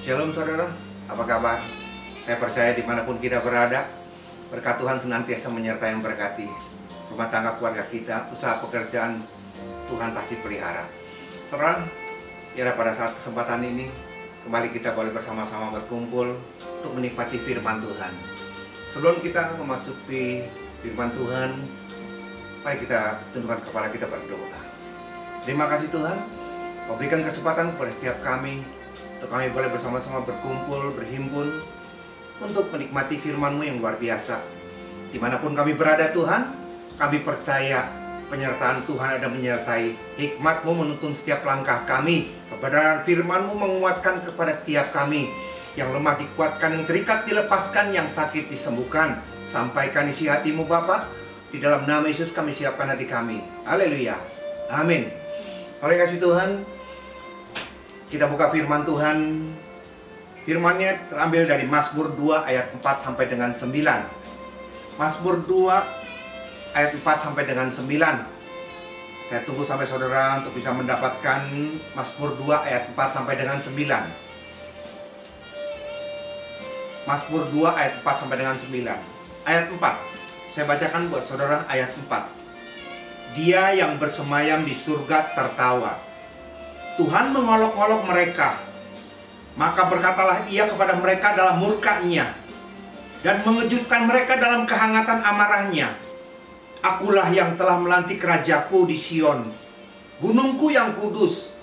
Shalom saudara, apa kabar? Saya percaya dimanapun kita berada, berkat Tuhan senantiasa menyertai dan berkati rumah tangga keluarga kita, usaha pekerjaan Tuhan pasti pelihara. Saudara, biar pada saat kesempatan ini kembali kita boleh bersama-sama berkumpul untuk menikmati firman Tuhan. Sebelum kita memasuki firman Tuhan, mari kita tundukkan kepala kita berdoa. Terima kasih Tuhan, Kau berikan kesempatan kepada setiap kami untuk kami boleh bersama-sama berkumpul, berhimpun untuk menikmati firman-Mu yang luar biasa. Dimanapun kami berada Tuhan, kami percaya penyertaan Tuhan ada menyertai. Hikmat-Mu menuntun setiap langkah kami. Kebenaran firman-Mu menguatkan kepada setiap kami. Yang lemah dikuatkan, yang terikat dilepaskan, yang sakit disembuhkan. Sampaikan isi hati-Mu Bapa. Di dalam nama Yesus kami siapkan hati kami. Haleluya. Amin. Oleh kasih Tuhan, kita buka firman Tuhan. Firman-Nya terambil dari Mazmur 2 ayat 4 sampai dengan 9. Mazmur 2 ayat 4 sampai dengan 9. Saya tunggu sampai saudara untuk bisa mendapatkan Mazmur 2 ayat 4 sampai dengan 9. Mazmur 2 ayat 4 sampai dengan 9. Ayat 4. Saya bacakan buat saudara ayat 4. Dia yang bersemayam di surga tertawa. Tuhan mengolok-olok mereka, maka berkatalah ia kepada mereka dalam murka-Nya, dan mengejutkan mereka dalam kehangatan amarahnya. Akulah yang telah melantik rajaku di Sion, gunungku yang kudus.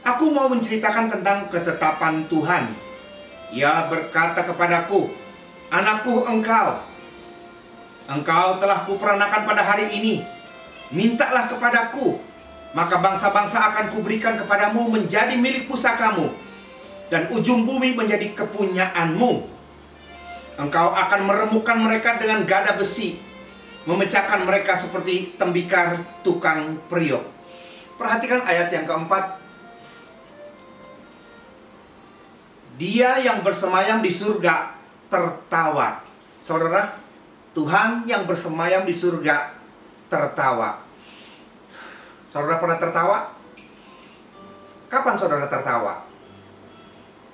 Aku mau menceritakan tentang ketetapan Tuhan. Ia berkata kepadaku, anakku engkau telah kuperanakan pada hari ini. Mintalah kepadaku, maka bangsa-bangsa akan kuberikan kepadamu menjadi milik pusakamu, dan ujung bumi menjadi kepunyaanmu. Engkau akan meremukkan mereka dengan gada besi, memecahkan mereka seperti tembikar tukang periuk. Perhatikan ayat yang keempat. Dia yang bersemayam di surga tertawa. Saudara, Tuhan yang bersemayam di surga tertawa. Saudara pernah tertawa? Kapan saudara tertawa?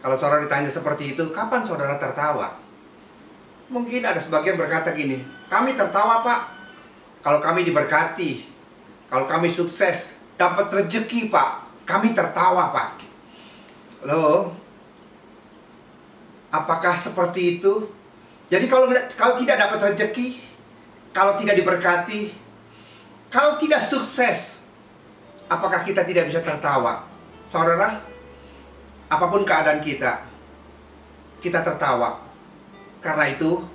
Kalau saudara ditanya seperti itu, kapan saudara tertawa? Mungkin ada sebagian berkata gini, kami tertawa Pak kalau kami diberkati, kalau kami sukses, dapat rezeki Pak, kami tertawa Pak. Loh, apakah seperti itu? Jadi kalau tidak dapat rezeki, kalau tidak diberkati, kalau tidak sukses, apakah kita tidak bisa tertawa? Saudara, apapun keadaan kita tertawa. Karena itu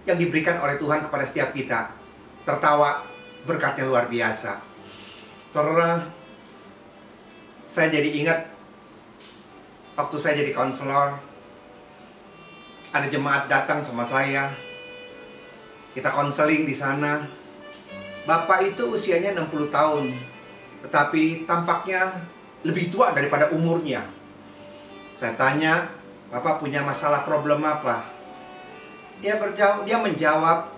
yang diberikan oleh Tuhan kepada setiap kita. Tertawa berkatnya luar biasa. Saudara, saya jadi ingat waktu saya jadi konselor, ada jemaat datang sama saya. Kita konseling di sana. Bapak itu usianya 60 tahun. Tetapi tampaknya lebih tua daripada umurnya. Saya tanya, Bapak punya masalah problem apa? Dia menjawab,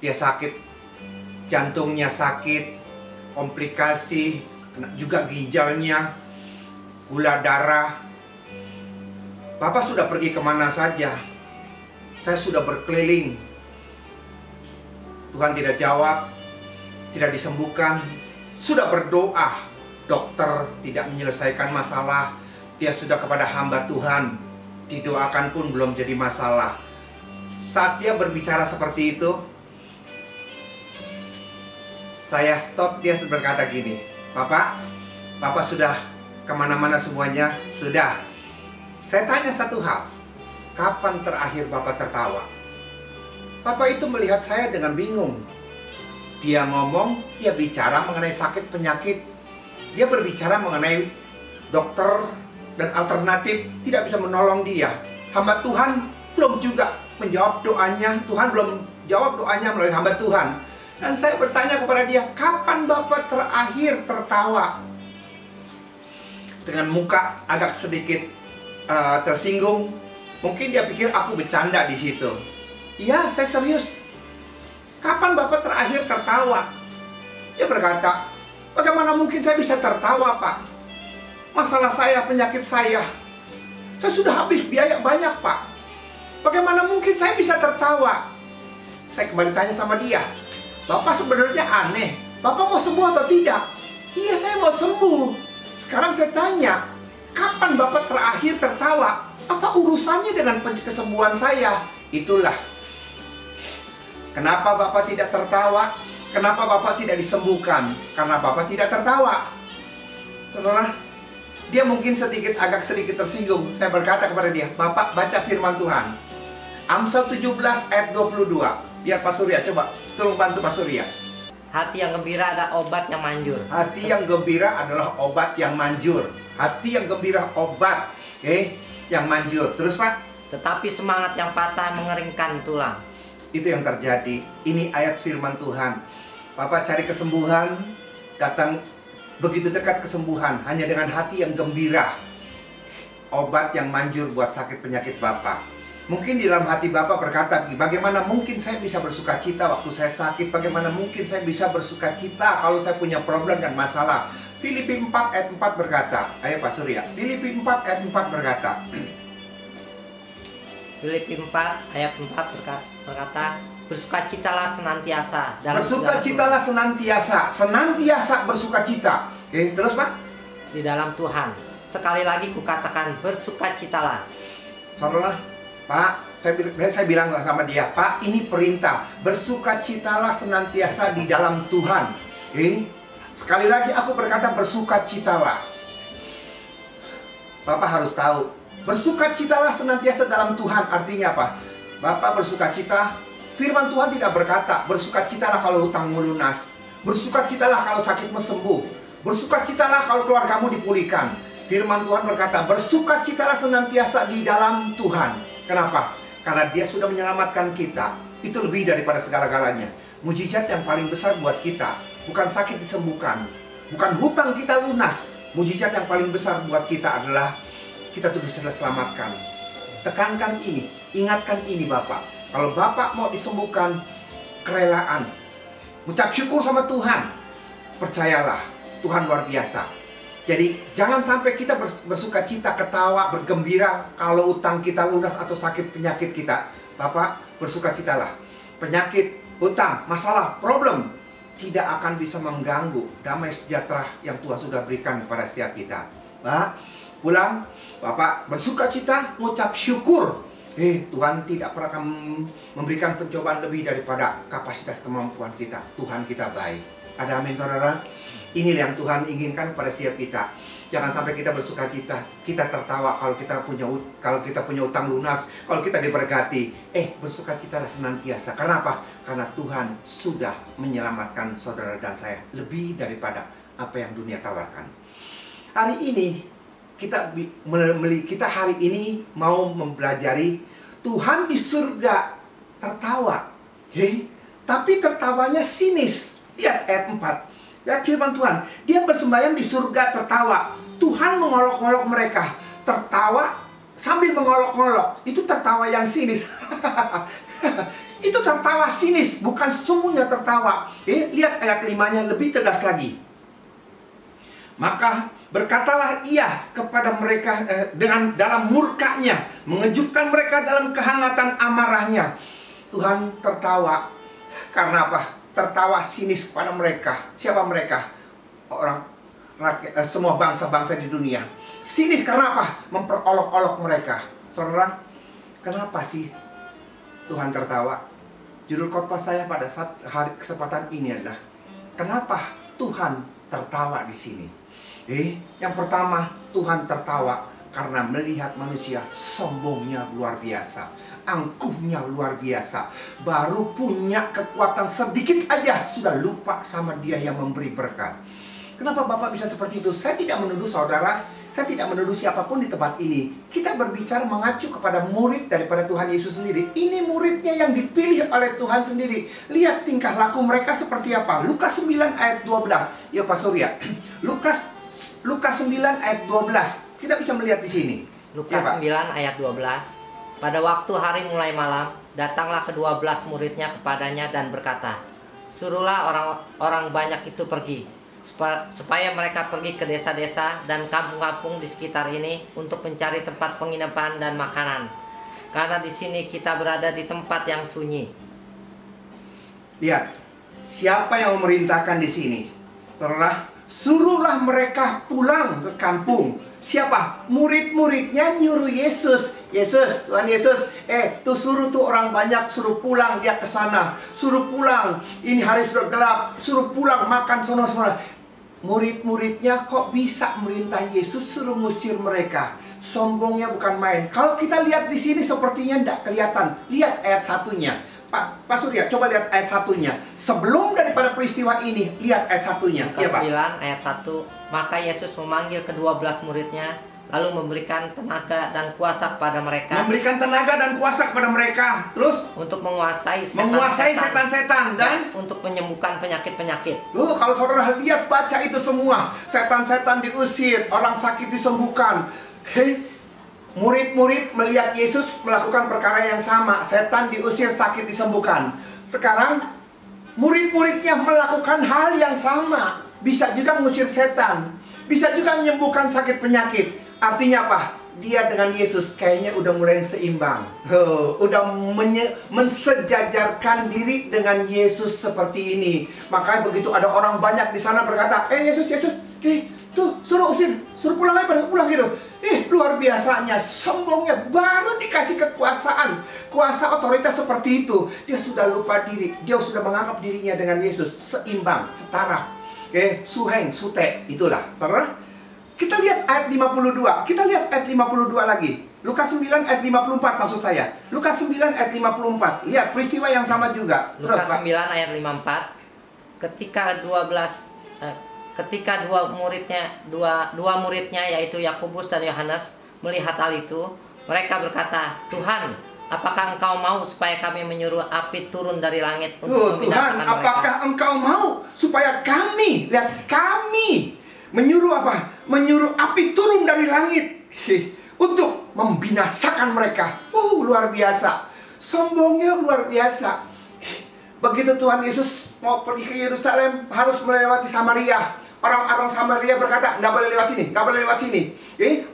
dia sakit, jantungnya sakit, komplikasi, juga ginjalnya, gula darah. Bapak sudah pergi kemana saja? Saya sudah berkeliling. Tuhan tidak jawab, tidak disembuhkan. Sudah berdoa, dokter tidak menyelesaikan masalah. Dia sudah kepada hamba Tuhan, didoakan pun belum jadi masalah. Saat dia berbicara seperti itu, saya stop. Dia berkata gini, Bapak sudah kemana-mana semuanya? Sudah. Saya tanya satu hal, kapan terakhir Bapak tertawa? Bapak itu melihat saya dengan bingung. Dia ngomong, dia bicara mengenai sakit penyakit. Dia berbicara mengenai dokter dan alternatif tidak bisa menolong dia. Hamba Tuhan belum juga menjawab doanya. Tuhan belum jawab doanya melalui hamba Tuhan. Dan saya bertanya kepada dia, kapan Bapak terakhir tertawa? Dengan muka agak sedikit tersinggung. Mungkin dia pikir aku bercanda di situ. Iya, saya serius. Kapan Bapak terakhir tertawa? Dia berkata, bagaimana mungkin saya bisa tertawa Pak? Masalah saya, penyakit saya Saya sudah habis biaya banyak, Pak. Bagaimana mungkin saya bisa tertawa? Saya kembali tanya sama dia, Bapak sebenarnya aneh, Bapak mau sembuh atau tidak? Iya, saya mau sembuh. Sekarang saya tanya, kapan Bapak terakhir tertawa? Apa urusannya dengan kesembuhan saya? Itulah kenapa Bapak tidak tertawa. Kenapa Bapak tidak disembuhkan? Karena Bapak tidak tertawa. Saudara, dia mungkin agak sedikit tersinggung. Saya berkata kepada dia, Bapak baca firman Tuhan, Amsal 17 ayat 22. Biar Pak Surya, coba tolong bantu Pak Surya. Hati yang gembira adalah obat yang manjur. Hati yang gembira adalah obat yang manjur. Hati yang gembira obat yang manjur. Terus Pak? Tetapi semangat yang patah mengeringkan tulang. Itu yang terjadi. Ini ayat firman Tuhan. Bapak cari kesembuhan, datang begitu dekat kesembuhan hanya dengan hati yang gembira. Obat yang manjur buat sakit penyakit Bapak. Mungkin di dalam hati Bapak berkata, bagaimana mungkin saya bisa bersuka cita waktu saya sakit? Bagaimana mungkin saya bisa bersuka cita kalau saya punya problem dan masalah? Filipi 4 ayat 4 berkata, ayo Pak Surya, Filipi 4 ayat 4 berkata, Filipi 4 ayat 4 berkata, bersukacitalah senantiasa. Bersukacitalah senantiasa. Senantiasa bersukacita. Oke, terus Pak? Di dalam Tuhan. Sekali lagi kukatakan, bersukacitalah. Saudara, Pak, saya bilang sama dia, Pak, ini perintah. Bersukacitalah senantiasa di dalam Tuhan. Oke? Sekali lagi aku berkata bersukacitalah. Bapak harus tahu, bersukacitalah senantiasa dalam Tuhan. Artinya apa? Bapak bersukacita. Firman Tuhan tidak berkata bersukacitalah kalau hutangmu lunas, bersukacitalah kalau sakitmu sembuh, bersukacitalah kalau keluargamu dipulihkan. Firman Tuhan berkata bersukacitalah senantiasa di dalam Tuhan. Kenapa? Karena Dia sudah menyelamatkan kita. Itu lebih daripada segala-galanya. Mujizat yang paling besar buat kita bukan sakit disembuhkan, bukan hutang kita lunas. Mujizat yang paling besar buat kita adalah kita tuh diselamatkan. Tekankan ini, ingatkan ini Bapak. Kalau Bapak mau disembuhkan, kerelaan, ucap syukur sama Tuhan. Percayalah, Tuhan luar biasa. Jadi jangan sampai kita bersuka cita, ketawa, bergembira kalau utang kita lunas atau sakit penyakit kita. Bapak bersuka citalah. Penyakit, utang, masalah, problem tidak akan bisa mengganggu damai sejahtera yang Tuhan sudah berikan kepada setiap kita. Pak, pulang, Bapak bersuka cita, mengucap syukur. Tuhan tidak pernah akan memberikan pencobaan lebih daripada kapasitas kemampuan kita. Tuhan kita baik. Ada amin saudara? Inilah yang Tuhan inginkan pada setiap kita. Jangan sampai kita bersuka cita, kita tertawa kalau kita punya utang lunas, kalau kita diberkati. Bersuka citalah senantiasa. Karena apa? Karena Tuhan sudah menyelamatkan saudara dan saya lebih daripada apa yang dunia tawarkan. Hari ini kita hari ini mau mempelajari Tuhan di surga tertawa. Tapi tertawanya sinis. Lihat ayat 4. Lihat firman Tuhan. Dia bersembahyang di surga tertawa. Tuhan mengolok-olok mereka. Tertawa sambil mengolok-olok. Itu tertawa yang sinis. Itu tertawa sinis, bukan sesungguhnya tertawa. Lihat ayat 5-nya lebih tegas lagi. Maka berkatalah ia kepada mereka dengan dalam murkanya, mengejutkan mereka dalam kehangatan amarahnya. Tuhan tertawa. Karena apa? Tertawa sinis kepada mereka. Siapa mereka? Semua bangsa-bangsa di dunia. Sinis karena apa? Memperolok-olok mereka. Saudara, kenapa sih Tuhan tertawa? Judul khotbah saya pada saat hari kesempatan ini adalah kenapa Tuhan tertawa di sini? Yang pertama, Tuhan tertawa karena melihat manusia sombongnya luar biasa, angkuhnya luar biasa, baru punya kekuatan sedikit aja sudah lupa sama Dia yang memberi berkat. Kenapa Bapak bisa seperti itu? Saya tidak menuduh saudara, saya tidak menuduh siapapun di tempat ini. Kita berbicara mengacu kepada murid daripada Tuhan Yesus sendiri. Ini muridnya yang dipilih oleh Tuhan sendiri. Lihat tingkah laku mereka seperti apa. Lukas 9 ayat 12. Ya Pak Surya. Lukas 9 ayat 12. Kita bisa melihat di sini. Lukas 9 ayat 12. Pada waktu hari mulai malam, datanglah ke-12 muridnya kepadanya dan berkata, suruhlah orang banyak itu pergi, supaya mereka pergi ke desa-desa dan kampung-kampung di sekitar ini untuk mencari tempat penginapan dan makanan. Karena di sini kita berada di tempat yang sunyi. Lihat, siapa yang memerintahkan di sini? Saudara, suruhlah mereka pulang ke kampung. Siapa? Murid-muridnya nyuruh Yesus. Yesus, Tuhan Yesus, tuh suruh tuh orang banyak, suruh pulang dia ke sana. Suruh pulang, ini hari sudah gelap. Suruh pulang, makan sono-sono. Murid-muridnya kok bisa merintah Yesus suruh ngusir mereka? Sombongnya bukan main. Kalau kita lihat di sini sepertinya tidak kelihatan. Lihat ayat satunya. Pak Surya, coba lihat ayat satunya. Sebelum daripada peristiwa ini, lihat ayat satunya. Lukas Ya, Pak. 9 ayat 1. Maka Yesus memanggil ke-12 muridnya, lalu memberikan tenaga dan kuasa kepada mereka. Memberikan tenaga dan kuasa kepada mereka. Terus Untuk menguasai setan-setan dan untuk menyembuhkan penyakit-penyakit. kalau saudara lihat, baca itu semua. Setan-setan diusir, orang sakit disembuhkan. Murid-murid melihat Yesus melakukan perkara yang sama. Setan diusir, sakit disembuhkan. Sekarang murid-muridnya melakukan hal yang sama. Bisa juga mengusir setan, bisa juga menyembuhkan sakit penyakit. Artinya apa? Dia dengan Yesus kayaknya udah mulai seimbang. Udah mensejajarkan diri dengan Yesus seperti ini. Makanya begitu ada orang banyak di sana berkata, Yesus, tuh suruh usir, suruh pulang aja, pulang gitu. Luar biasanya, sombongnya, baru dikasih kekuasaan, kuasa otoritas seperti itu. Dia sudah lupa diri, dia sudah menganggap dirinya dengan Yesus seimbang, setara. Suheng, sute, itulah. Saudara, kita lihat ayat 52. Kita lihat ayat 52 lagi. Lukas 9 ayat 54 maksud saya. Lukas 9 ayat 54. Lihat peristiwa yang sama juga. Lukas 9 ayat 54. Ketika dua muridnya yaitu Yakobus dan Yohanes melihat hal itu, mereka berkata, "Tuhan, apakah Engkau mau supaya kami menyuruh api turun dari langit untuk Tuhan, membinasakan mereka?" apakah Engkau mau supaya kami, lihat, kami menyuruh apa? Menyuruh api turun dari langit untuk membinasakan mereka. Luar biasa. Sombongnya luar biasa. Begitu Tuhan Yesus mau pergi ke Yerusalem, harus melewati Samaria. Orang-orang Samaria berkata, nggak boleh lewat sini, nggak boleh lewat sini.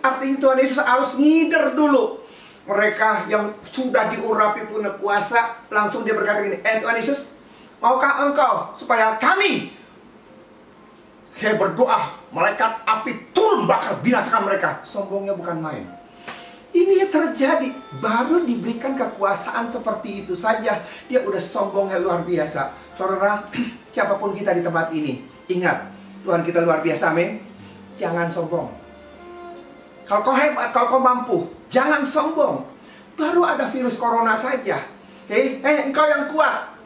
Artinya Tuhan Yesus harus ngider dulu. Mereka yang sudah diurapi punya kuasa, langsung dia berkata gini, Tuhan Yesus, maukah Engkau supaya kami berdoa, malaikat api turun bakar binasakan mereka? Sombongnya bukan main. Ini terjadi, baru diberikan kekuasaan seperti itu saja, dia udah sombongnya luar biasa. Saudara, siapapun kita di tempat ini, ingat, Tuhan kita luar biasa, amin. Jangan sombong. Kalau kau hebat, kalau kau mampu, jangan sombong. Baru ada virus corona saja. Engkau yang kuat,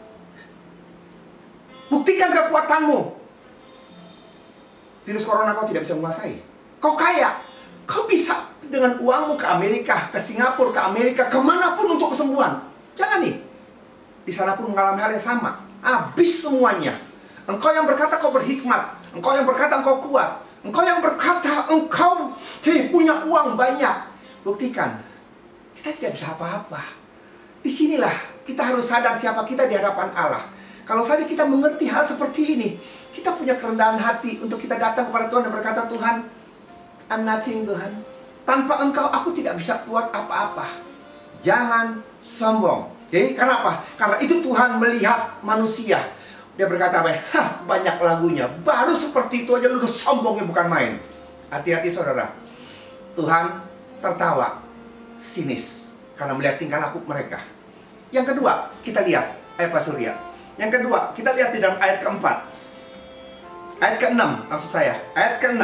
buktikan kekuatanmu. Virus corona kau tidak bisa menguasai. Kau kaya, kau bisa dengan uangmu ke Amerika, ke Singapura, ke Amerika, kemanapun untuk kesembuhan. Jangan nih. Di sana pun mengalami hal yang sama. Habis semuanya. Engkau yang berkata kau berhikmat, engkau yang berkata engkau kuat, engkau yang berkata engkau punya uang banyak, buktikan kita tidak bisa apa-apa. Disinilah kita harus sadar siapa kita di hadapan Allah. Kalau saja kita mengerti hal seperti ini, kita punya kerendahan hati untuk kita datang kepada Tuhan dan berkata, Tuhan, I'm nothing, Tuhan. Tanpa Engkau aku tidak bisa buat apa-apa. Jangan sombong. Karena apa? Karena itu Tuhan melihat manusia. Dia berkata, banyak lagunya, baru seperti itu aja lu udah sombongnya bukan main. Hati-hati saudara. Tuhan tertawa, sinis, karena melihat tingkah laku mereka. Yang kedua, kita lihat ayat Pak Surya. Yang kedua, kita lihat di dalam ayat keempat. Ayat ke-6, maksud saya. Ayat ke-6.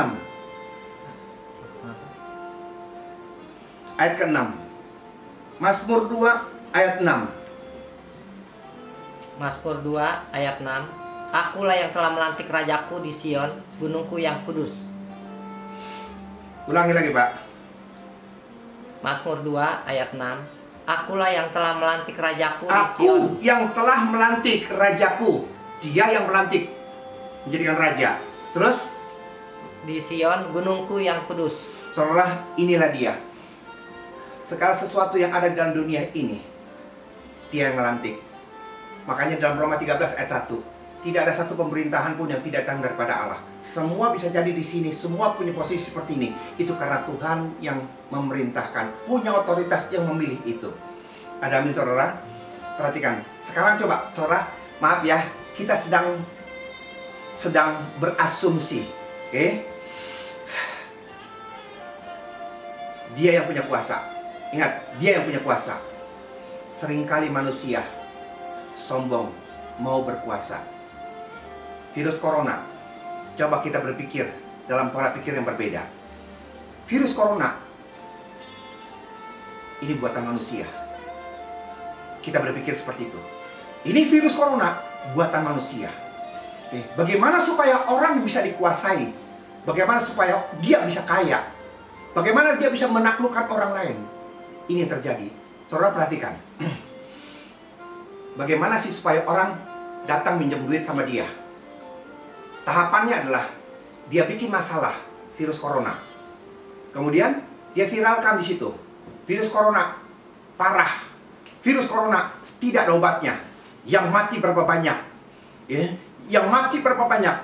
Ayat ke-6. Mazmur 2, ayat 6. Mazmur 2 ayat 6. Akulah yang telah melantik rajaku di Sion, gunungku yang kudus. Ulangi lagi, Pak. Mazmur 2 ayat 6. Akulah yang telah melantik rajaku di Sion. Aku yang telah melantik rajaku. Dia yang melantik menjadikan raja. Terus di Sion, gunungku yang kudus. Saudara, inilah dia. Segala sesuatu yang ada di dalam dunia ini, dia yang melantik. Makanya dalam Roma 13 ayat 1, tidak ada satu pemerintahan pun yang tidak datang daripada Allah. Semua bisa jadi di sini, semua punya posisi seperti ini. Itu karena Tuhan yang memerintahkan, punya otoritas yang memilih itu. Ada amin, saudara? Perhatikan. Sekarang coba, saudara, maaf ya, kita sedang berasumsi, oke? Dia yang punya kuasa. Ingat, dia yang punya kuasa. Seringkali manusia sombong mau berkuasa. Virus corona, coba kita berpikir dalam pola pikir yang berbeda. Virus corona ini buatan manusia. Kita berpikir seperti itu. Ini virus corona buatan manusia. Bagaimana supaya orang bisa dikuasai? Bagaimana supaya dia bisa kaya? Bagaimana dia bisa menaklukkan orang lain? Ini yang terjadi. Saudara perhatikan. Bagaimana sih supaya orang datang minjem duit sama dia? Tahapannya adalah dia bikin masalah, virus corona. Kemudian dia viralkan di situ. Virus corona parah. Virus corona tidak ada obatnya. Yang mati berapa banyak? Yang mati berapa banyak?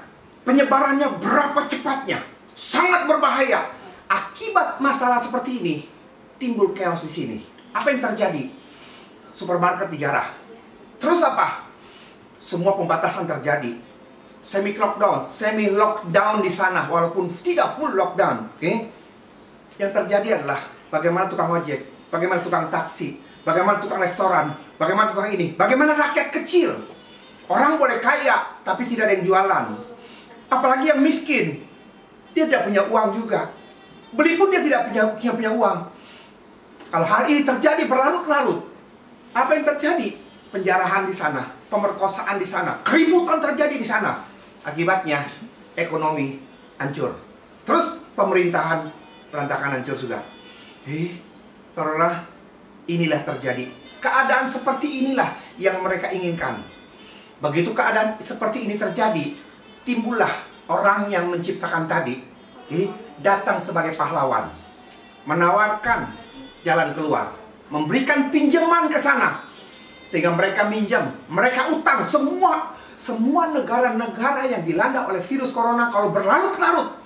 Penyebarannya berapa cepatnya? Sangat berbahaya. Akibat masalah seperti ini, timbul chaos di sini. Apa yang terjadi? Supermarket dijarah. Terus apa? Semua pembatasan terjadi. Semi lockdown di sana, walaupun tidak full lockdown. Yang terjadi adalah bagaimana tukang ojek, bagaimana tukang taksi, bagaimana tukang restoran, bagaimana tukang ini, bagaimana rakyat kecil. Orang boleh kaya, tapi tidak ada yang jualan. Apalagi yang miskin, dia tidak punya uang juga. Beli pun dia tidak punya uang. Kalau hal ini terjadi berlarut-larut, apa yang terjadi? Penjarahan di sana, pemerkosaan di sana, keributan terjadi di sana. Akibatnya ekonomi hancur. Terus pemerintahan berantakan, hancur juga. Saudara, inilah terjadi. Keadaan seperti inilah yang mereka inginkan. Begitu keadaan seperti ini terjadi, timbullah orang yang menciptakan tadi, datang sebagai pahlawan, menawarkan jalan keluar, memberikan pinjaman ke sana, sehingga mereka minjam, mereka utang. Semua negara-negara yang dilanda oleh virus corona, kalau berlarut-larut,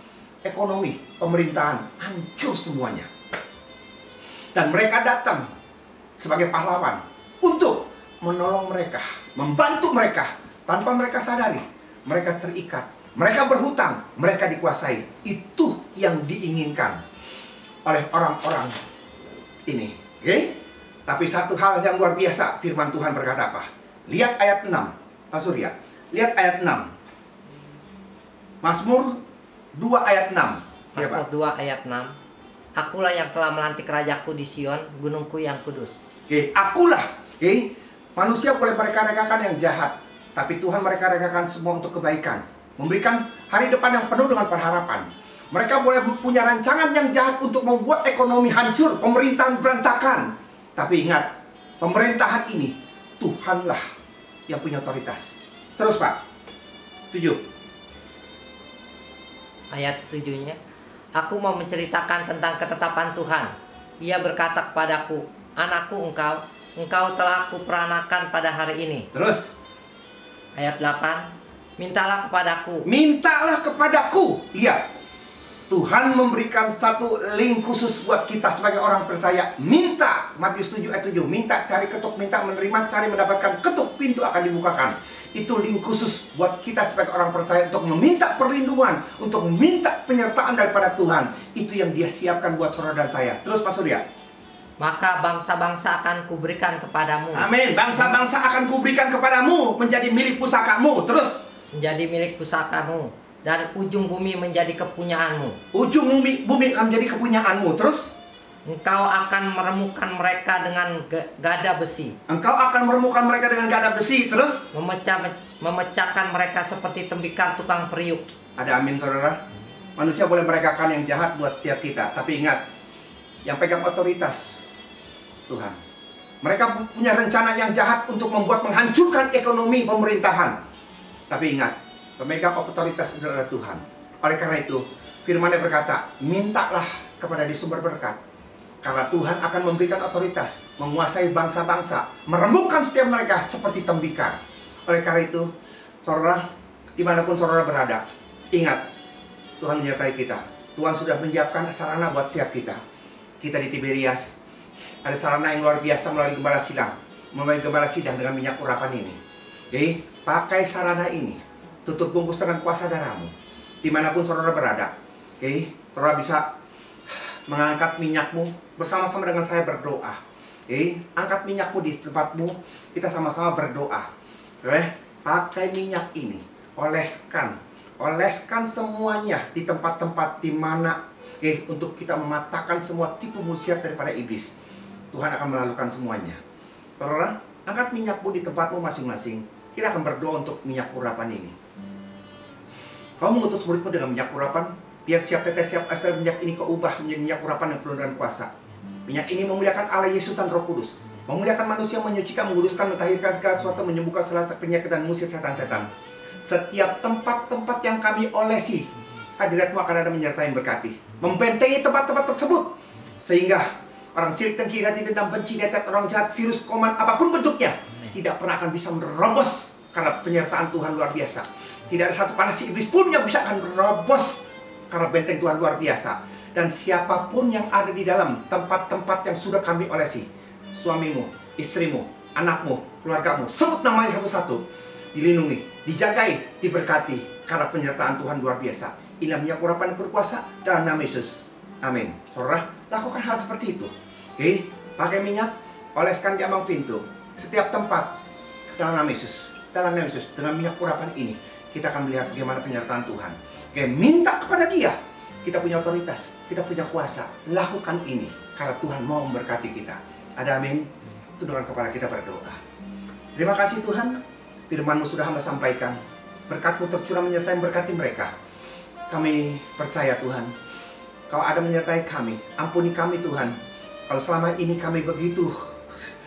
ekonomi, pemerintahan hancur semuanya. Dan mereka datang sebagai pahlawan untuk menolong mereka, membantu mereka. Tanpa mereka sadari, mereka terikat, mereka berhutang, mereka dikuasai. Itu yang diinginkan oleh orang-orang ini. Tapi satu hal yang luar biasa, firman Tuhan berkata apa? Lihat ayat 6, Pak Surya. Lihat ayat 6. Mazmur 2 ayat 6. Mazmur 2 ayat 6. Akulah yang telah melantik rajaku di Sion, gunungku yang kudus. Akulah. Manusia boleh mereka-rekakan yang jahat, tapi Tuhan mereka-rekakan semua untuk kebaikan. Memberikan hari depan yang penuh dengan pengharapan. Mereka boleh punya rancangan yang jahat untuk membuat ekonomi hancur, pemerintahan berantakan. Tapi ingat, pemerintahan ini Tuhanlah yang punya otoritas. Terus Pak, 7. Ayat 7-nya. Aku mau menceritakan tentang ketetapan Tuhan. Ia berkata kepadaku, anakku engkau telah kuperanakan pada hari ini. Terus ayat 8. Mintalah kepadaku. Mintalah kepadaku. Lihat, Tuhan memberikan satu link khusus buat kita sebagai orang percaya. Minta, Matius 7 ayat 7. Minta, cari ketuk, minta menerima, cari mendapatkan, ketuk, pintu akan dibukakan. Itu link khusus buat kita sebagai orang percaya untuk meminta perlindungan, untuk meminta penyertaan daripada Tuhan. Itu yang Dia siapkan buat saudara dan saya. Terus Pak Surya. Maka bangsa-bangsa akan kuberikan kepadamu. Amin. Bangsa-bangsa akan kuberikan kepadamu, menjadi milik pusakamu. Terus menjadi milik pusakamu, dan ujung bumi menjadi kepunyaanmu. Ujung bumi akan menjadi kepunyaanmu. Terus engkau akan meremukkan mereka dengan gada besi. Engkau akan meremukkan mereka dengan gada besi. Terus memecahkan mereka seperti tembikar tukang periuk. Ada amin, saudara. Manusia boleh merekakan yang jahat buat setiap kita, tapi ingat, yang pegang otoritas Tuhan. Mereka punya rencana yang jahat untuk menghancurkan ekonomi pemerintahan. Tapi ingat, pemegang otoritas adalah Tuhan. Oleh karena itu, firman-Nya berkata, mintalah kepada di sumber berkat. Karena Tuhan akan memberikan otoritas, menguasai bangsa-bangsa, meremukkan setiap mereka seperti tembikar. Oleh karena itu, Saudara, dimanapun saudara berada, ingat, Tuhan menyertai kita. Tuhan sudah menyiapkan sarana buat setiap kita. Kita di Tiberias, ada sarana yang luar biasa melalui gembala sidang. Melalui gembala sidang dengan minyak urapan ini. Oke, pakai sarana ini. Tutup bungkus dengan kuasa darahmu. Dimanapun saudara berada. Oke, saudara bisa mengangkat minyakmu bersama-sama dengan saya berdoa. Oke, angkat minyakmu di tempatmu. Kita sama-sama berdoa. Oke, pakai minyak ini. Oleskan semuanya di tempat-tempat di mana untuk kita mematahkan semua tipu musyiat daripada iblis. Tuhan akan melakukan semuanya. Saudara, angkat minyakmu di tempatmu masing-masing. Kita akan berdoa untuk minyak urapan ini. Kau mengutus muridmu dengan minyak urapan, biar siap tetes siap air minyak ini kau ubah menjadi minyak urapan yang penuh dengan kuasa. Minyak ini memuliakan Allah Yesus dan Roh Kudus, memuliakan manusia, menyucikan, menguduskan, mentahirkan segala sesuatu, menyembuhkan segala penyakit dan mengusir setan-setan. Setiap tempat-tempat yang kami olesi, hadiratmu akan ada menyertai berkati, membentengi tempat-tempat tersebut, sehingga orang sirik, dengki, hati, dendam, benci, netet, orang jahat, virus, kuman, apapun bentuknya, tidak pernah akan bisa menerobos karena penyertaan Tuhan luar biasa. Tidak ada satu panas iblis pun yang bisa akan menerobos karena benteng Tuhan luar biasa. Dan siapapun yang ada di dalam tempat-tempat yang sudah kami olesi, suamimu, istrimu, anakmu, keluargamu, sebut namanya satu-satu, dilindungi, dijagai, diberkati karena penyertaan Tuhan luar biasa. Inilah minyak urapan yang berkuasa dalam nama Yesus. Amin. Saudara, lakukan hal seperti itu. Oke, pakai minyak, oleskan di ambang pintu, setiap tempat dalam nama Yesus. Dalam nama Yesus, dengan minyak urapan ini, kita akan melihat bagaimana penyertaan Tuhan. Oke, minta kepada Dia. Kita punya otoritas, kita punya kuasa. Lakukan ini karena Tuhan mau memberkati kita. Ada amin. Tundukkan kepala kita berdoa. Terima kasih Tuhan. Firman-Mu sudah hamba sampaikan. Berkat-Mu tercurah menyertai berkati mereka. Kami percaya Tuhan, Kau ada menyertai kami. Ampuni kami Tuhan, kalau selama ini kami begitu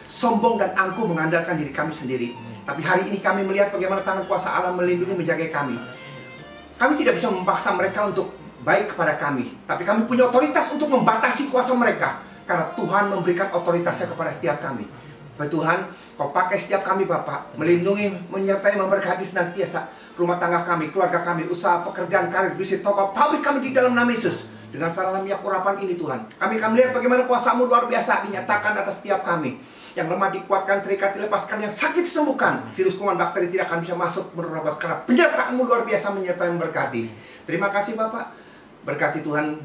sombong dan angkuh mengandalkan diri kami sendiri. Tapi hari ini kami melihat bagaimana tangan kuasa Allah melindungi, menjaga kami. Kami tidak bisa memaksa mereka untuk baik kepada kami, tapi kami punya otoritas untuk membatasi kuasa mereka, karena Tuhan memberikan otoritasnya kepada setiap kami. Bapak Tuhan, Kau pakai setiap kami Bapak, melindungi, menyertai, memberkati senantiasa rumah tangga kami, keluarga kami, usaha, pekerjaan, karir, bisnis, toko, pabrik kami di dalam nama Yesus. Dengan sarana minyak urapan ini Tuhan, kami akan melihat bagaimana kuasa-Mu luar biasa dinyatakan atas setiap kami. Yang lemah dikuatkan, terikat dilepaskan, yang sakit disembuhkan. Virus, kuman, bakteri tidak akan bisa masuk menerobos karena penyertaan-Mu luar biasa menyertai, memberkati. Terima kasih Bapak. Berkati Tuhan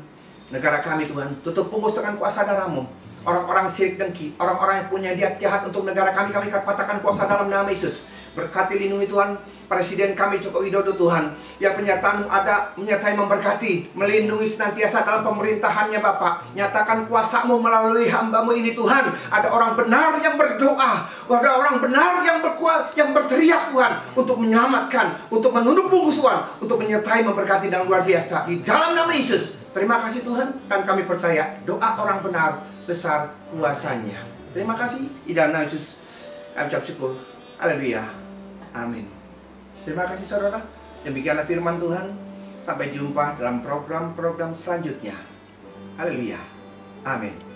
negara kami Tuhan. Tutup bungkus dengan kuasa darah-Mu. Orang-orang sirik dengki, orang-orang yang punya niat jahat untuk negara kami katakan kuasa dalam nama Yesus. Berkati, lindungi Tuhan Presiden kami Joko Widodo Tuhan. Ya, penyertaan-Mu ada menyertai, memberkati, melindungi senantiasa dalam pemerintahannya Bapak. Nyatakan kuasa-Mu melalui hamba-Mu ini Tuhan. Ada orang benar yang berdoa, ada orang benar yang berkuat, yang berteriak Tuhan, untuk menyelamatkan, untuk menunduk bungkus Tuhan, untuk menyertai, memberkati dengan luar biasa di dalam nama Yesus. Terima kasih Tuhan, dan kami percaya doa orang benar besar kuasanya. Terima kasih di dalam nama Yesus kami ucap syukur. Haleluya. Amin. Terima kasih saudara. Demikianlah firman Tuhan. Sampai jumpa dalam program-program selanjutnya. Haleluya. Amin.